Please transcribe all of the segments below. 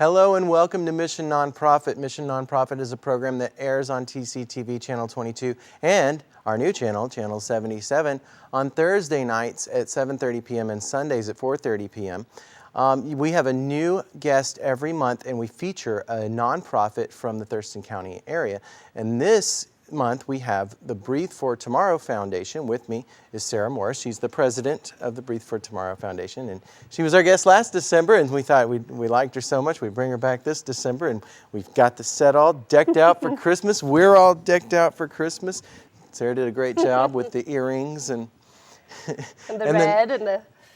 Hello and welcome to Mission Nonprofit. Mission Nonprofit is a program that airs on TCTV Channel 22 and our new channel, Channel 77, on Thursday nights at 7:30 p.m. and Sundays at 4:30 p.m. We have a new guest every month, and we feature a nonprofit from the Thurston County area. And this month we have the Breathe for Tomorrow Foundation. With me is Sarah Morris. She's the president of the Breathe for Tomorrow Foundation, and she was our guest last December, and we thought we liked her so much we'd bring her back this December, and we've got the set all decked out for Christmas. We're all decked out for Christmas. Sarah did a great job with the earrings and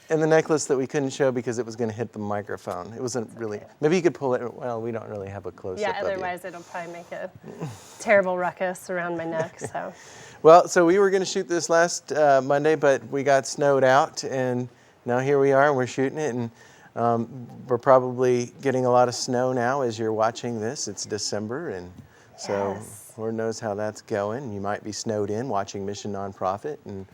and the necklace that we couldn't show because it was going to hit the microphone. It wasn't really, maybe you could pull it, well, we don't really have a close-up Yeah, otherwise it'll probably make a terrible ruckus around my neck, so. Well, so we were going to shoot this last Monday, but we got snowed out, and now here we are, and we're shooting it, and we're probably getting a lot of snow now as you're watching this. It's December, and so Lord knows how that's going. You might be snowed in watching Mission Nonprofit, and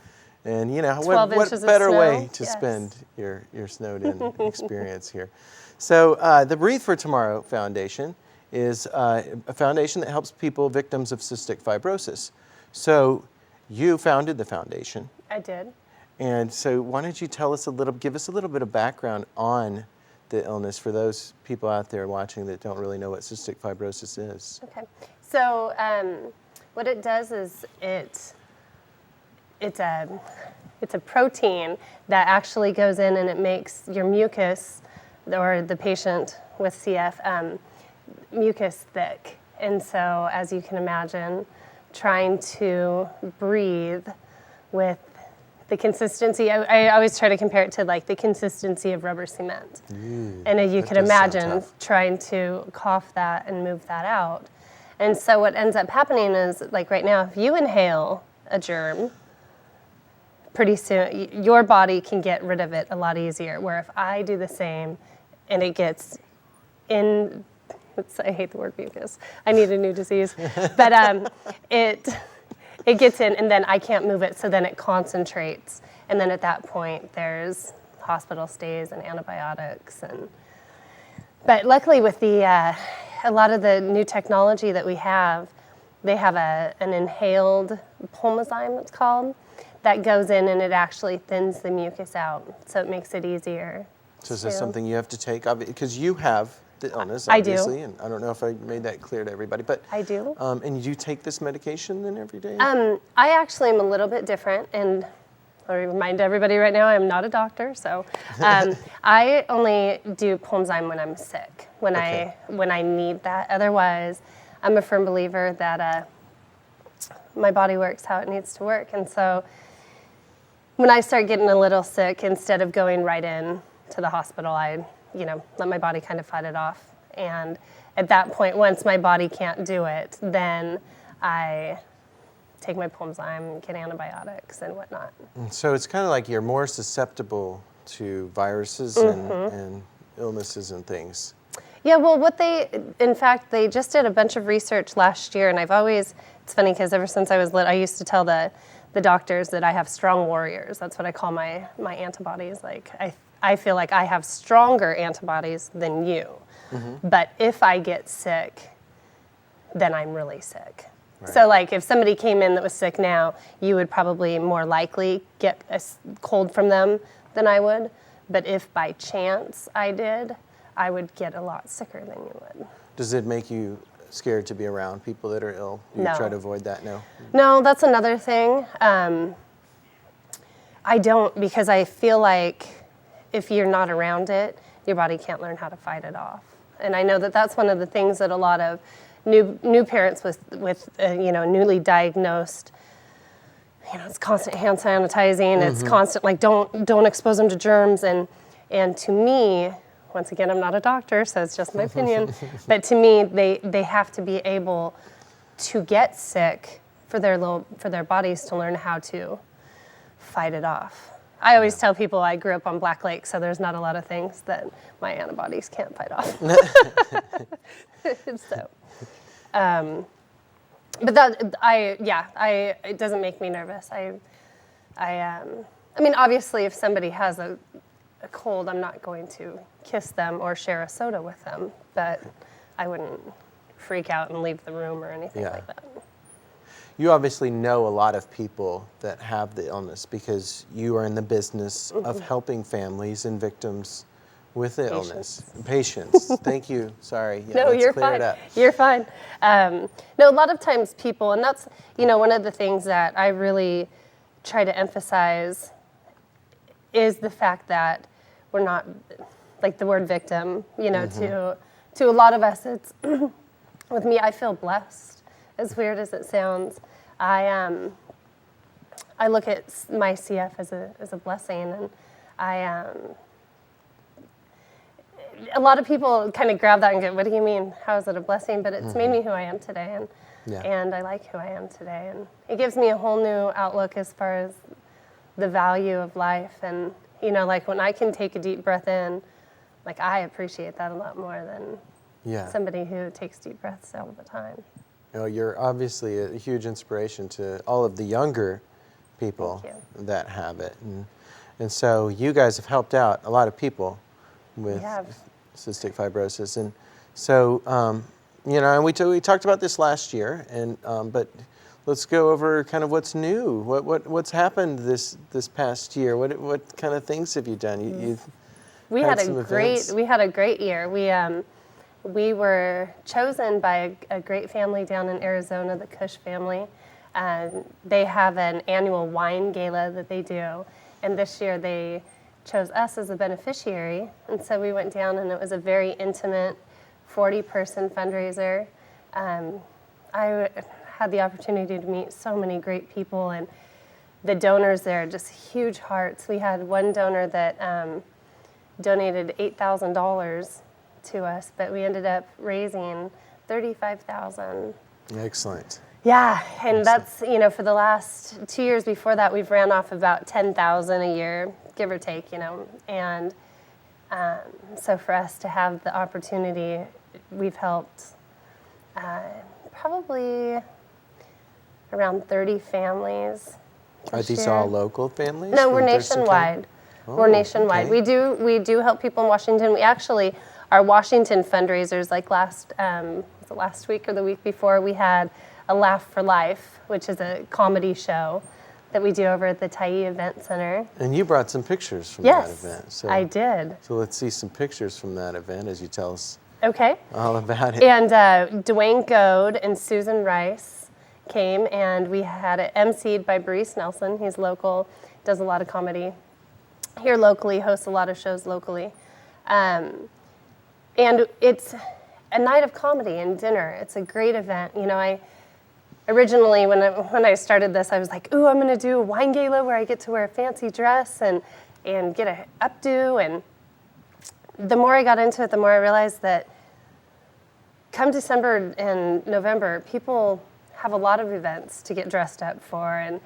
you know, what better way to spend your snowed in experience here. So the Breathe for Tomorrow Foundation is a foundation that helps people victims of cystic fibrosis. So you founded the foundation. I did. And so why don't you give us a little bit of background on the illness for those people out there watching that don't really know what cystic fibrosis is. Okay. So what it does is it's a protein that actually goes in and it makes your mucus, or the patient with CF, mucus thick. And so, as you can imagine, trying to breathe with the consistency, I always try to compare it to like the consistency of rubber cement. And as you can imagine, trying to cough that and move that out. And so what ends up happening is, like right now, if you inhale a germ, pretty soon your body can get rid of it a lot easier. Where if I do the same and it gets in, I hate the word mucus. I need a new disease. But it gets in and then I can't move it, so then it concentrates. And then at that point there's hospital stays and antibiotics. But luckily with a lot of the new technology that we have, they have an inhaled pulmozyme, it's called, that goes in and it actually thins the mucus out, so it makes it easier. So is this something you have to take? Because you have the illness, obviously, and I don't know if I made that clear to everybody, but I do. And you take this medication then every day? I actually am a little bit different, and I'll remind everybody right now, I'm not a doctor, so I only do Pulmzyme when I'm sick, when I need that. Otherwise, I'm a firm believer that my body works how it needs to work, and so when I start getting a little sick, instead of going right in to the hospital, I let my body kind of fight it off. And at that point, once my body can't do it, then I take my Pulmzyme, get antibiotics and whatnot. So it's kind of like you're more susceptible to viruses and illnesses and things. Yeah, well, in fact, they just did a bunch of research last year, and it's funny because ever since I was little, I used to tell the doctors that I have strong warriors. That's what I call my antibodies. Like, I feel like I have stronger antibodies than you. But if I get sick, then I'm really sick. Right. So like if somebody came in that was sick now, you would probably more likely get a cold from them than I would. But if by chance I did, I would get a lot sicker than you would. Does it make you scared to be around people that are ill? Do you try to avoid that? No, that's another thing. I don't, because I feel like if you're not around it, your body can't learn how to fight it off. And I know that that's one of the things that a lot of new parents with newly diagnosed, it's constant hand sanitizing, it's constant, like, don't expose them to germs. And to me, once again, I'm not a doctor, so it's just my opinion, but to me, they have to be able to get sick for their bodies to learn how to fight it off. I always tell people I grew up on Black Lake, so there's not a lot of things that my antibodies can't fight off. So, but it doesn't make me nervous. I mean, obviously, if somebody has a cold, I'm not going to kiss them or share a soda with them, but I wouldn't freak out and leave the room or anything like that. You obviously know a lot of people that have the illness because you are in the business of helping families and victims with the illness. Patients. Thank you. Sorry. No, let's you're clear fine. it up. You're fine. No, a lot of times people, and that's, one of the things that I really try to emphasize is the fact that we're not, like the word victim, to a lot of us, it's, with me, I feel blessed, as weird as it sounds. I look at my CF as a blessing, and a lot of people kind of grab that and go, what do you mean? How is it a blessing? But it's made me who I am today, and I like who I am today. And it gives me a whole new outlook as far as the value of life. And, like when I can take a deep breath in, like I appreciate that a lot more than somebody who takes deep breaths all the time. You're obviously a huge inspiration to all of the younger people that have it. And so you guys have helped out a lot of people with cystic fibrosis. And so, and we talked about this last year, and but let's go over kind of what's new. What's happened this past year? What kind of things have you done? We had a great year. We were chosen by a great family down in Arizona, the Cush family. They have an annual wine gala that they do, and this year they chose us as a beneficiary, and so we went down, and it was a very intimate 40-person fundraiser. I had the opportunity to meet so many great people, and the donors there, just huge hearts. We had one donor that donated $8,000 to us, but we ended up raising $35,000. Excellent. Yeah, and that's, for the last 2 years before that, we've ran off about $10,000 a year, give or take, and so for us to have the opportunity, we've helped probably around 30 families. Are these all local families? No, we're nationwide. We're nationwide. Okay. We do help people in Washington. We actually, our Washington fundraisers, like was it last week or the week before, we had a Laugh for Life, which is a comedy show that we do over at the Tyee Event Center. And you brought some pictures from that event. Yes, I did. So let's see some pictures from that event as you tell us all about it. And Dwayne Goad and Susan Rice came, and we had it emceed by Brees Nelson. He's local, does a lot of comedy here locally, hosts a lot of shows locally. And it's a night of comedy and dinner. It's a great event. I originally, when I started this, I was like, ooh, I'm going to do a wine gala where I get to wear a fancy dress and get a updo. And the more I got into it, the more I realized that come December and November, people have a lot of events to get dressed up for. And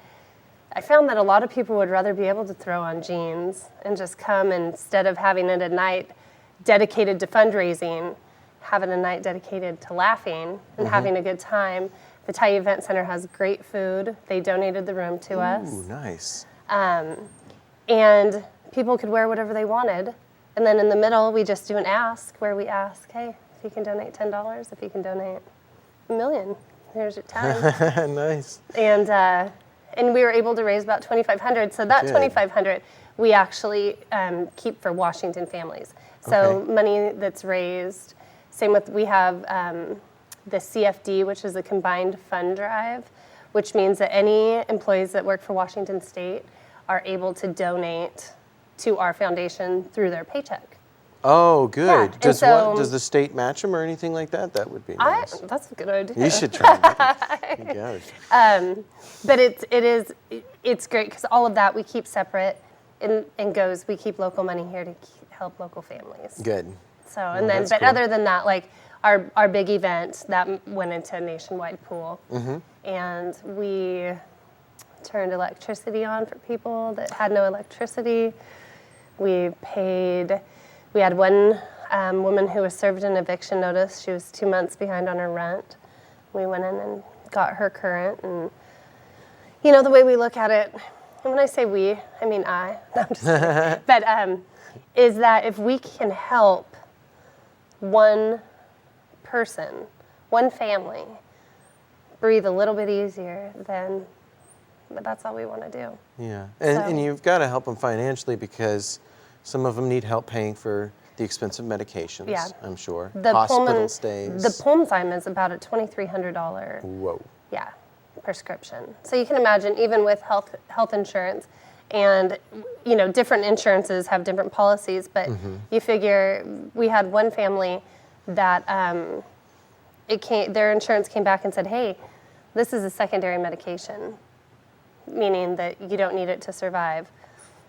I found that a lot of people would rather be able to throw on jeans and just come, instead of having it a night dedicated to fundraising, having a night dedicated to laughing and having a good time. The Tyee Event Center has great food. They donated the room to us. Ooh, nice. And people could wear whatever they wanted. And then in the middle, we just do an ask where we ask, hey, if you can donate $10, if you can donate $1 million, here's your time. Nice. And we were able to raise about $2,500. So that $2,500 we actually keep for Washington families. So money that's raised. Same with, we have the CFD, which is a combined fund drive, which means that any employees that work for Washington State are able to donate to our foundation through their paycheck. Oh, good. Yeah. Does the state match them or anything like that? That would be nice. That's a good idea. You should try that. You got it. But it's great because all of that we keep separate and we keep local money here to help local families. Good. So, and then, but cool. Other than that, like our big event, that went into a nationwide pool. And we turned electricity on for people that had no electricity. We had one woman who was served an eviction notice. She was 2 months behind on her rent. We went in and got her current. And, the way we look at it, and when I say we, I mean I. No, I'm just kidding. But is that if we can help one person, one family, breathe a little bit easier, then that's all we want to do. Yeah, and So- you've got to help them financially because some of them need help paying for the expensive medications, Yeah. I'm sure. The Hospital stays. The Pulmzyme is about a $2,300 Whoa. prescription. So you can imagine, even with health insurance, and different insurances have different policies, but you figure we had one family that their insurance came back and said, hey, this is a secondary medication, meaning that you don't need it to survive.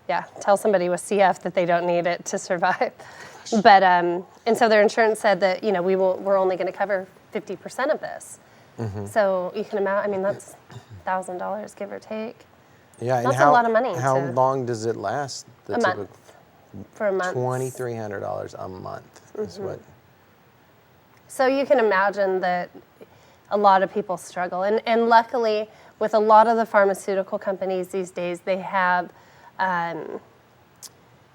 Yeah, tell somebody with CF that they don't need it to survive. But and so their insurance said that we're only going to cover 50% of this. So you can imagine. I mean, that's $1,000 give or take. Yeah, and That's how, a lot of money How to- long does it last? The A month. For a month. $2,300 a month is what. So you can imagine that a lot of people struggle. And luckily, with a lot of the pharmaceutical companies these days, they have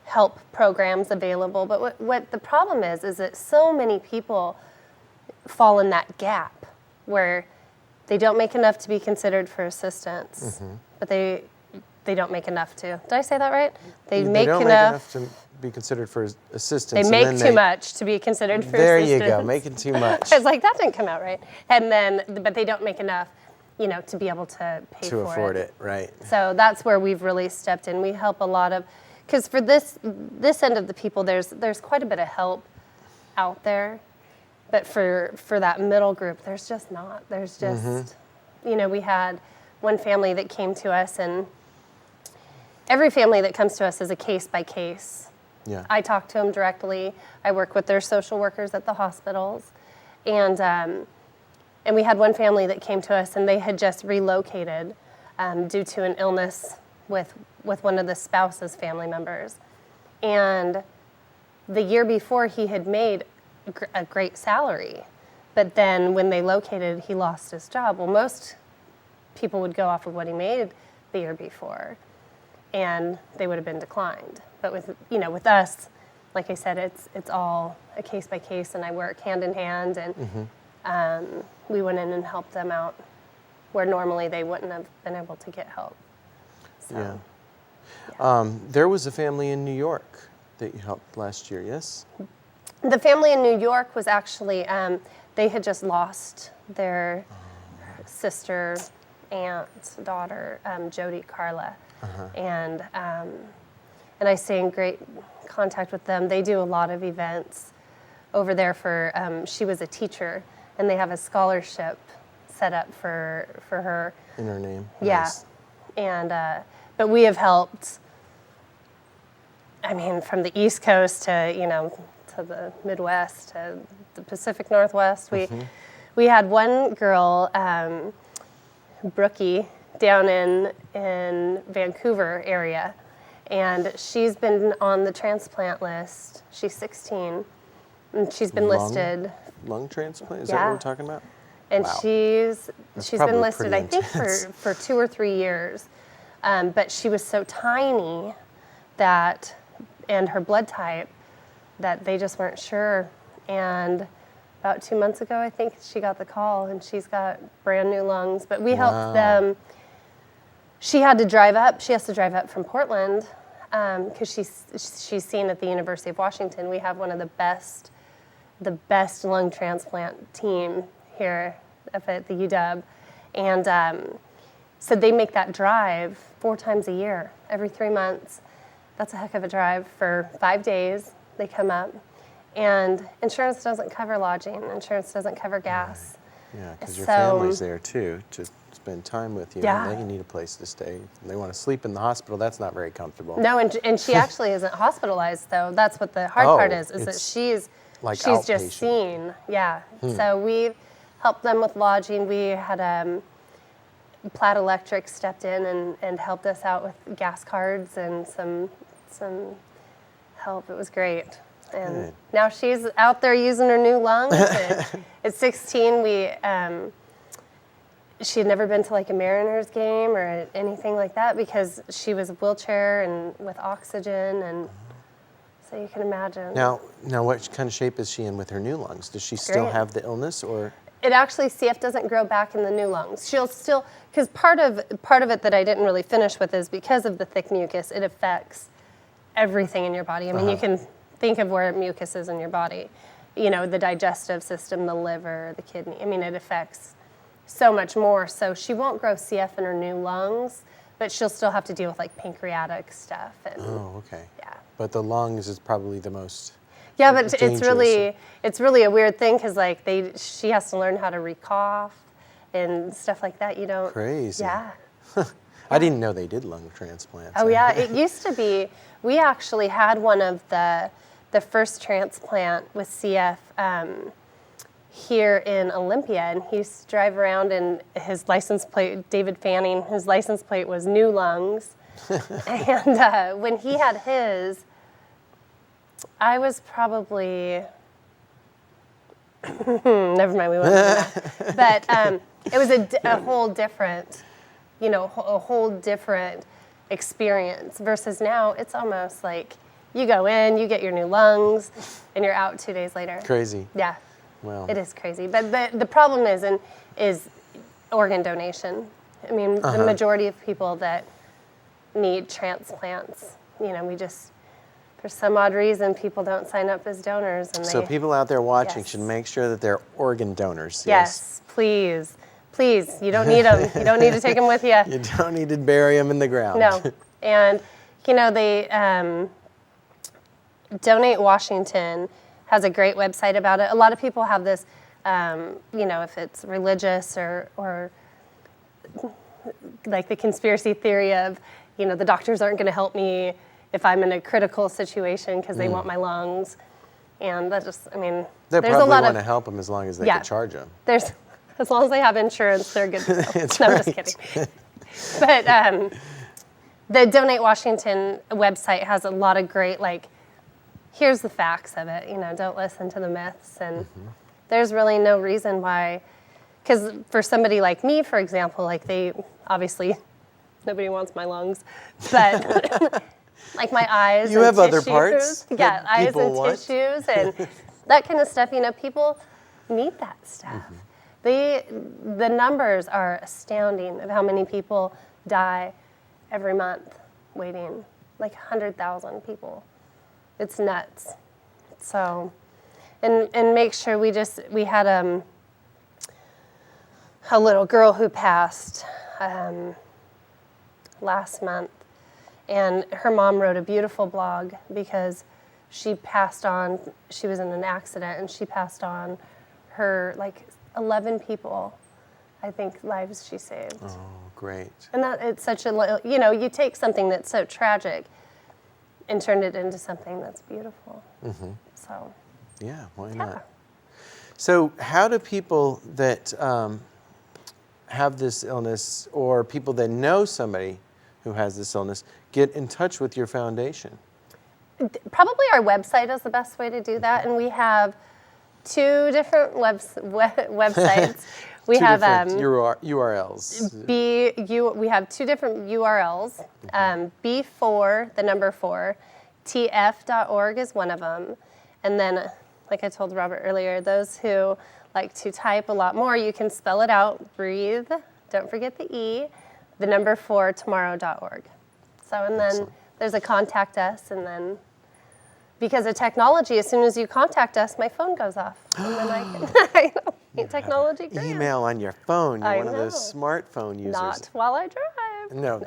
help programs available. But what the problem is that so many people fall in that gap where they don't make enough to be considered for assistance, but they don't make enough to. Did I say that right? They They make don't enough. make enough to be considered for assistance. They and make then too much to be considered for There assistance. you go, making too much I was like, that didn't come out right. And then, but they don't make enough, to be able to pay to for afford it, right? So that's where we've really stepped in. We help a lot of, because for this end of the people, there's quite a bit of help out there, but for that middle group, there's just not. There's just, we had one family that came to us, and every family that comes to us is a case by case. Yeah. I talk to them directly. I work with their social workers at the hospitals, and we had one family that came to us, and they had just relocated due to an illness with one of the spouse's family members, and the year before he had made a great salary, but then when they located, he lost his job. Well, most people would go off of what he made the year before, and they would have been declined. But with us, like I said, it's all a case by case, and I work hand in hand, and we went in and helped them out where normally they wouldn't have been able to get help. So, Yeah. There was a family in New York that you helped last year, yes? The family in New York was actually, they had just lost their sister, aunt, daughter, Jody Carla. And I stay in great contact with them. They do a lot of events over there for, she was a teacher, and they have a scholarship set up for her. In her name. Yeah. Nice. And, but we have helped, from the East Coast to, to the Midwest, to the Pacific Northwest. We had one girl, Brookie, down in Vancouver area, and she's been on the transplant list. She's 16, and she's been listed. Lung transplant? Is that Yeah. what we're talking about? And Wow. she's probably been listed, pretty I think, intense. for 2 or 3 years. But she was so tiny and her blood type, that they just weren't sure. And about 2 months ago, I think she got the call, and she's got brand new lungs. But we helped them. She has to drive up from Portland because she's seen at the University of Washington. We have one of the best lung transplant team here up at the UW. And so they make that drive 4 times a year, every 3 months. That's a heck of a drive for 5 days. They come up. And insurance doesn't cover lodging. Insurance doesn't cover gas. Yeah, because your So- family's there too to spend time with you. Yeah. And they need a place to stay. They want to sleep in the hospital. That's not very comfortable. No, and she actually isn't hospitalized, though. That's what the hard Oh, part is that it's she's like just outpatient. seen. Yeah. So we helped them with lodging. We had Platt Electric stepped in and helped us out with gas cards and some help. It was great. And Good. now she's out there using her new lungs. At 16, she had never been to like a Mariners game or anything like that because she was a wheelchair and with oxygen, and So you can imagine. Now, what kind of shape is she in with her new lungs? Does she still Great. have the illness, or? It actually, CF doesn't grow back in the new lungs. She'll still, because part of it that I didn't really finish with is because of the thick mucus, it affects everything in your body. I mean, you can think of where mucus is in your body. You know, the digestive system, the liver, the kidney. I mean, it affects so much more. So she won't grow CF in her new lungs, but she'll still have to deal with like pancreatic stuff. And, Oh, okay. Yeah. But the lungs is probably the most. Yeah, but dangerous. it's really a weird thing because like she has to learn how to recough and stuff like that. You don't. Crazy. Yeah. I didn't know they did lung transplants. Oh yeah, it used to be. We actually had one of the first transplant with CF here in Olympia, and he used to drive around, and his license plate, David Fanning, his license plate was new lungs, and when he had his, I was probably. Never mind, we won't do that. But it was a whole different, a whole different experience versus now it's almost like you go in, you get your new lungs, and you're out 2 days later. Crazy. Yeah. Well. It is crazy. But the problem is organ donation. I mean, the majority of people that need transplants, for some odd reason, people don't sign up as donors. And So people out there watching Yes. should make sure that they're organ donors. Yes, please. Please, you don't need them. You don't need to take them with you. You don't need to bury them in the ground. No. And, they, Donate Washington has a great website about it. A lot of people have this, if it's religious or like the conspiracy theory of, the doctors aren't going to help me if I'm in a critical situation because they want my lungs. And that just, They there's probably a lot want to of, help them as long as they Yeah. can charge them. as long as they have insurance, they're good to go. That's No, I'm right. just kidding. But the Donate Washington website has a lot of great, here's the facts of it. Don't listen to the myths. And there's really no reason why, because for somebody like me, for example, they obviously, nobody wants my lungs, but my eyes You and have other tissues, parts yeah, that eyes people and want. tissues and that kind of stuff. People need that stuff. The numbers are astounding of how many people die every month waiting, 100,000 people. It's nuts. So, and make sure we had a little girl who passed last month, and her mom wrote a beautiful blog because she passed on, she was in an accident and she passed on her 11 people, I think, lives she saved. Oh, great. And that it's such a, you take something that's so tragic and turn it into something that's beautiful. So, Yeah, why yeah. not? So how do people that have this illness or people that know somebody who has this illness get in touch with your foundation? Probably our website is the best way to do that, and we have two different websites. We Two have different URLs. we have two different URLs. B4, the number 4, tf.org is one of them, and then, like I told Robert earlier, those who like to type a lot more, you can spell it out. Breathe. Don't forget the E. The number 4, tomorrow.org. So, and then Excellent. there's a contact us, and then because of technology, as soon as you contact us, my phone goes off. And then I know, technology grand. Email on your phone. You're I one of those know. smartphone users. Not while I drive. No,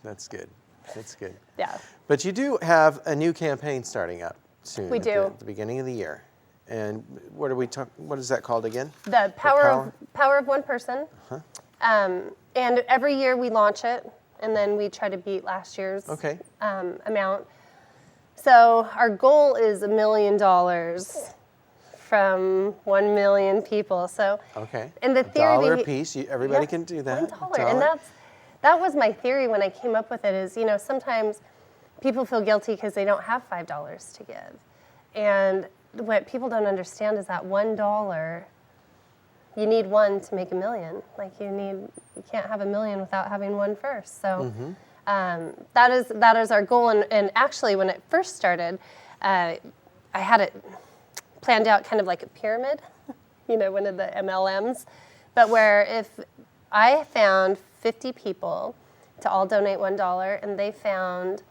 that's good. That's good. Yeah. But you do have a new campaign starting up soon. We at do. the beginning of the year. And what is that called again? The power of one person. And every year we launch it, and then we try to beat last year's Okay. amount. So our goal is $1 million from 1 million people. So Okay. and the theory $1 a behi- piece. Everybody Yeah, can do that. $1. And that was my theory when I came up with it is, sometimes people feel guilty because they don't have $5 to give. And what people don't understand is that $1, you need one to make a million. You can't have a million without having one first. So that is our goal. And actually, when it first started, I had it planned out kind of like a pyramid, one of the MLMs, but where if I found 50 people to all donate $1 and they found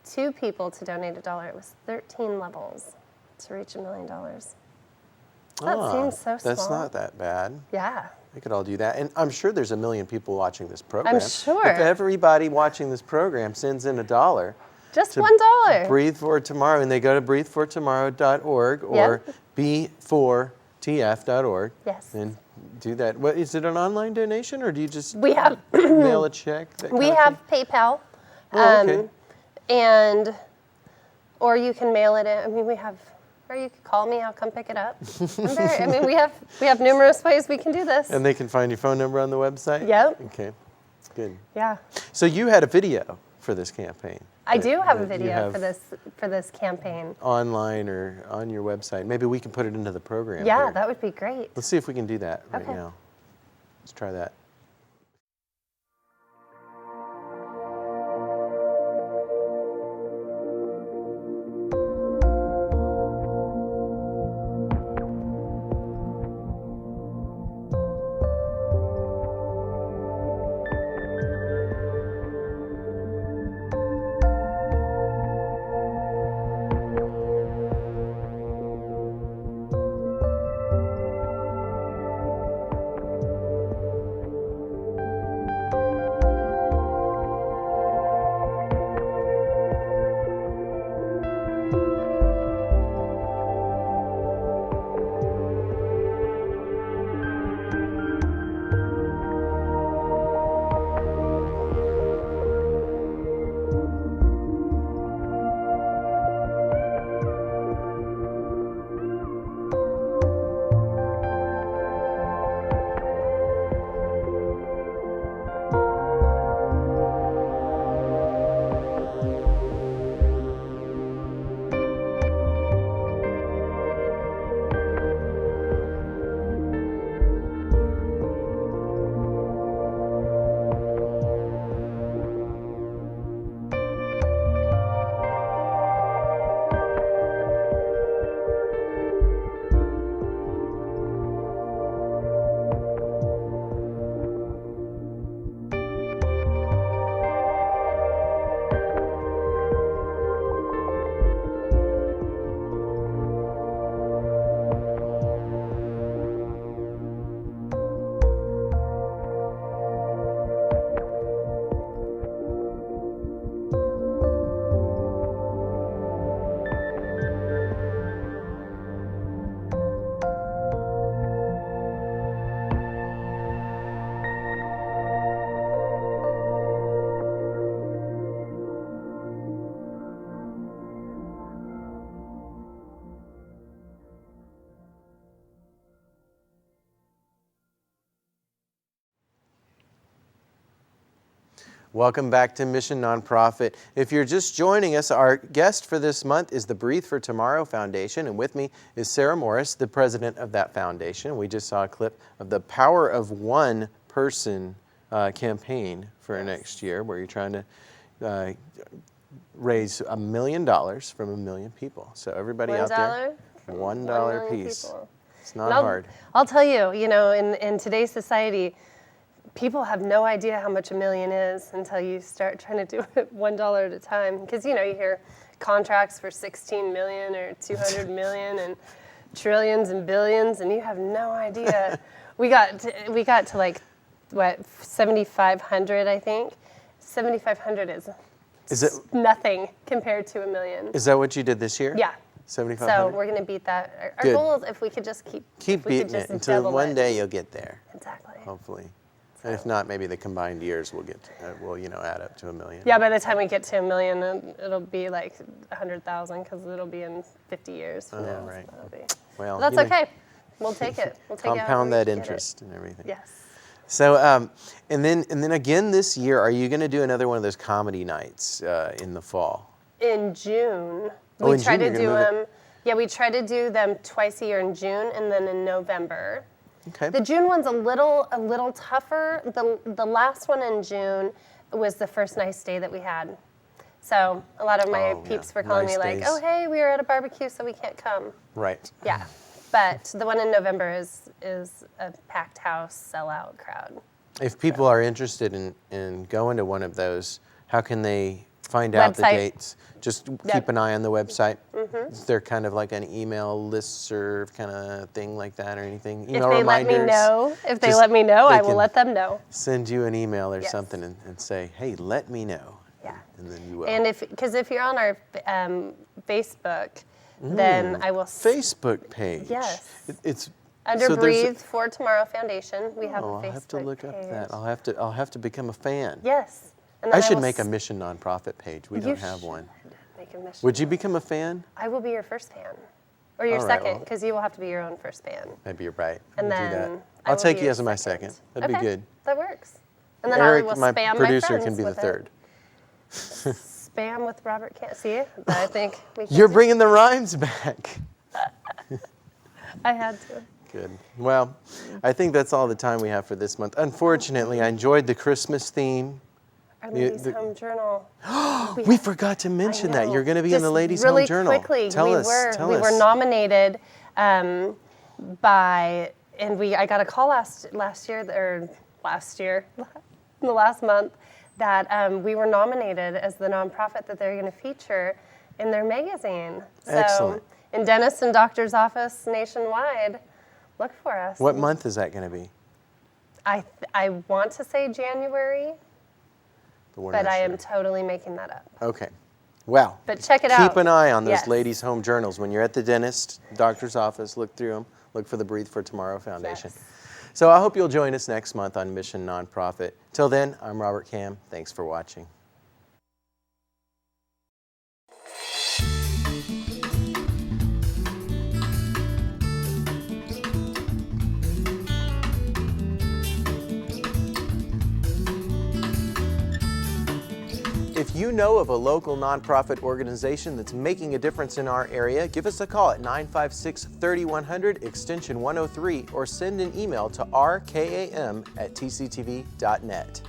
2 people to donate $1, it was 13 levels to reach $1 million. That seems so small. That's not that bad. Yeah. We could all do that. And I'm sure there's 1 million people watching this program. I'm sure. If everybody watching this program sends in $1, just $1. Breathe for Tomorrow, and they go to breathefortomorrow.org or b4tf.org. Yes. And do that. What is it, an online donation, or do you just We have mail a check? we have PayPal. Oh, okay. And or you can mail it in. I mean, we have, or you could call me. I'll come pick it up. We have numerous ways we can do this. And they can find your phone number on the website? Yep. Okay, good. Yeah. So you had a video for this campaign. I do have a that you video have for this campaign. online or on your website. Maybe we can put it into the program. Yeah, here. that would be great. Let's see if we can do that right Okay. now. Let's try that. Welcome back to Mission Nonprofit. If you're just joining us, our guest for this month is the Breathe for Tomorrow Foundation, and with me is Sarah Morris, the president of that foundation. We just saw a clip of the Power of One Person campaign for next year, where you're trying to raise $1 million from 1 million people. So everybody out there, $1 piece. People. It's not hard. I'll tell you, in today's society, people have no idea how much $1 million is until you start trying to do it $1 at a time. Because you hear contracts for 16 million or 200 million and trillions and billions, and you have no idea. we got to like what 7,500, I think. 7,500 is it nothing compared to $1 million. Is that what you did this year? Yeah. 7,500. So we're going to beat that. Our Good. goal is if we could just keep beating it until one day you'll get there. Exactly. Hopefully. And if not, maybe the combined years will get add up to $1 million. Yeah, by the time we get to $1 million, it'll be like 100,000 because it'll be in 50 years from now. Right. So Well, that's okay. We'll take it. We'll take compound it that interest and everything. Yes. So, and then again this year, are you going to do another one of those comedy nights in the fall? In June. Oh, we try to do them. Yeah, we try to do them twice a year in June and then in November. Okay. The June one's a little tougher. The last one in June was the first nice day that we had. So a lot of my Oh, yeah. peeps were calling Nice me like, days. oh, hey, we were at a barbecue, so we can't come. Right. Yeah. But the one in November is a packed house, sellout crowd. If people are interested in going to one of those, how can they find out the Website. dates? Just keep an eye on the website. Mm-hmm. Is there kind of like an email listserv kind of thing like that or anything? If Email they reminders? let me know, if they Just- let me know, they I will can let them know. Send you an email or Yes. something and say, hey, let me know. Yeah. And then you will. And because if you're on our Facebook, then I will Facebook page. Yes. It's under so there's- Breathe for Tomorrow Foundation. We have Oh, a I'll Facebook have to look up page. that. I'll have to become a fan. Yes. And I then should will make a s- mission nonprofit page. We you don't have should one. Make a mission. Would you become a fan? I will be your first fan, or your All right, second, well- because you will have to be your own first fan. Maybe you're right. And We'll then do that. I I'll will take be you your as my second. That'd Okay, be good. That works. And then Eric, I will my spam producer, my friends can be the with it. third. Spam with Robert Camp. See, I think we can You're do- bringing the rhymes back. I had to. Good. Well, I think that's all the time we have for this month. Unfortunately, I enjoyed the Christmas theme. Our The- Ladies' the- Home Journal. We forgot to mention that. know. You're going to be in the Just Ladies' really Home Journal. Quickly, Tell we us. were nominated by, and I got a call last year, in the last month, that we were nominated as the nonprofit that they're going to feature in their magazine. Excellent. So in dentists and doctors' office nationwide, look for us. What month is that going to be? I want to say January, We're but not I sure. am totally making that up. Okay. Well, But check it out. keep an eye on those Yes. Ladies' Home Journals. When you're at the dentist, doctor's office, look through them. Look for the Breathe for Tomorrow Foundation. Yes. So I hope you'll join us next month on Mission Nonprofit. Till then, I'm Robert Cam. Thanks for watching. If you know of a local nonprofit organization that's making a difference in our area, give us a call at 956-3100 extension 103 or send an email to rkam@tctv.net.